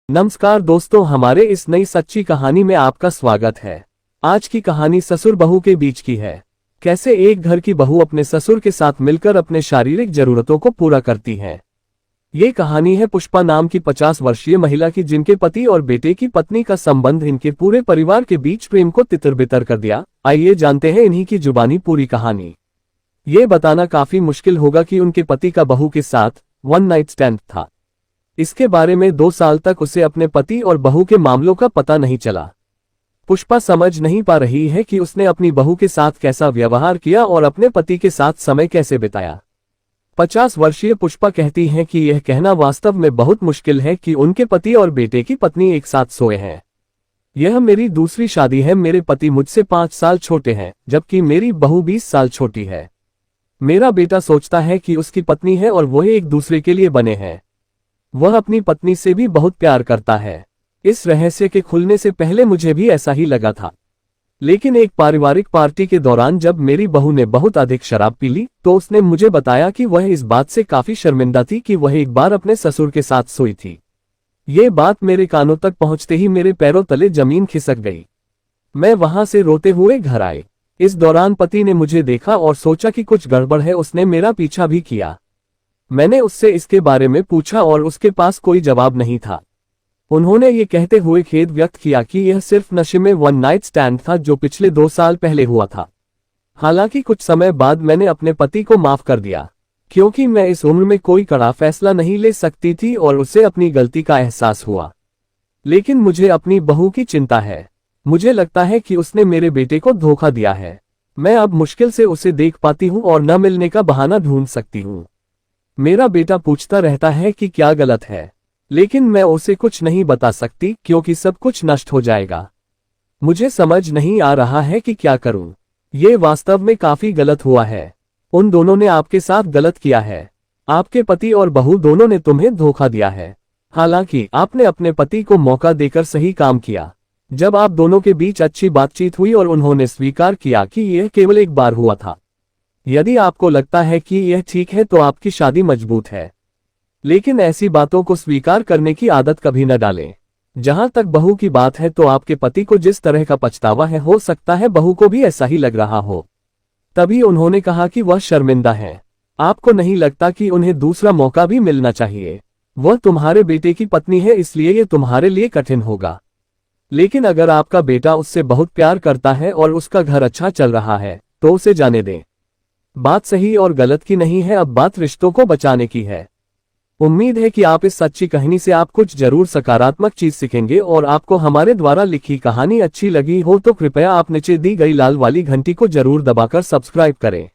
नमस्कार दोस्तों, हमारे इस नई सच्ची कहानी में आपका स्वागत है। आज की कहानी ससुर बहू के बीच की है। कैसे एक घर की बहू अपने ससुर के साथ मिलकर अपने शारीरिक जरूरतों को पूरा करती है। ये कहानी है पुष्पा नाम की 50 वर्षीय महिला की, जिनके पति और बेटे की पत्नी का संबंध इनके पूरे परिवार के बीच प्रेम को तितर-बितर कर दिया। आइए जानते हैं इन्हीं की जुबानी पूरी कहानी। ये बताना काफी मुश्किल होगा कि उनके पति का बहू के साथ वन नाइट स्टैंड था। इसके बारे में 2 साल तक उसे अपने पति और बहू के मामलों का पता नहीं चला। पुष्पा समझ नहीं पा रही है कि उसने अपनी बहू के साथ कैसा व्यवहार किया और अपने पति के साथ समय कैसे बिताया। 50 वर्षीय पुष्पा कहती हैं कि यह कहना वास्तव में बहुत मुश्किल है कि उनके पति और बेटे की पत्नी एक साथ सोए हैं। यह मेरी दूसरी शादी है। मेरे पति मुझसे 5 साल छोटे हैं, जबकि मेरी बहू 20 साल छोटी है। मेरा बेटा सोचता है कि उसकी पत्नी है और वह एक दूसरे के लिए बने हैं। वह अपनी पत्नी से भी बहुत प्यार करता है। इस रहस्य के खुलने से पहले मुझे भी ऐसा ही लगा था, लेकिन एक पारिवारिक पार्टी के दौरान जब मेरी बहू ने बहुत अधिक शराब पी ली तो उसने मुझे बताया कि वह इस बात से काफी शर्मिंदा थी कि वह एक बार अपने ससुर के साथ सोई थी। ये बात मेरे कानों तक पहुंचते ही मेरे पैरों तले जमीन खिसक गई। मैं वहां से रोते हुए घर आए। इस दौरान पति ने मुझे देखा और सोचा कि कुछ गड़बड़ है। उसने मेरा पीछा भी किया। मैंने उससे इसके बारे में पूछा और उसके पास कोई जवाब नहीं था। उन्होंने ये कहते हुए खेद व्यक्त किया कि यह सिर्फ नशे में वन नाइट स्टैंड था जो पिछले 2 साल पहले हुआ था। हालांकि कुछ समय बाद मैंने अपने पति को माफ कर दिया, क्योंकि मैं इस उम्र में कोई कड़ा फैसला नहीं ले सकती थी और उसे अपनी गलती का एहसास हुआ। लेकिन मुझे अपनी बहू की चिंता है। मुझे लगता है कि उसने मेरे बेटे को धोखा दिया है। मैं अब मुश्किल से उसे देख पाती हूँ और न मिलने का बहाना ढूंढ सकती हूँ। मेरा बेटा पूछता रहता है कि क्या गलत है, लेकिन मैं उसे कुछ नहीं बता सकती क्योंकि सब कुछ नष्ट हो जाएगा। मुझे समझ नहीं आ रहा है कि क्या करूं। ये वास्तव में काफी गलत हुआ है। उन दोनों ने आपके साथ गलत किया है। आपके पति और बहू दोनों ने तुम्हें धोखा दिया है। हालांकि आपने अपने पति को मौका देकर सही काम किया। जब आप दोनों के बीच अच्छी बातचीत हुई और उन्होंने स्वीकार किया कि यह केवल एक बार हुआ था। यदि आपको लगता है कि यह ठीक है तो आपकी शादी मजबूत है। लेकिन ऐसी बातों को स्वीकार करने की आदत कभी न डालें। जहां तक बहू की बात है तो आपके पति को जिस तरह का पछतावा है, हो सकता है बहू को भी ऐसा ही लग रहा हो। तभी उन्होंने कहा कि वह शर्मिंदा है। आपको नहीं लगता कि उन्हें दूसरा मौका भी मिलना चाहिए? वह तुम्हारे बेटे की पत्नी है, इसलिए यह तुम्हारे लिए कठिन होगा। लेकिन अगर आपका बेटा उससे बहुत प्यार करता है और उसका घर अच्छा चल रहा है तो उसे जाने दें। बात सही और गलत की नहीं है, अब बात रिश्तों को बचाने की है। उम्मीद है कि आप इस सच्ची कहानी से आप कुछ जरूर सकारात्मक चीज सीखेंगे और आपको हमारे द्वारा लिखी कहानी अच्छी लगी हो तो कृपया आप नीचे दी गई लाल वाली घंटी को जरूर दबाकर सब्सक्राइब करें।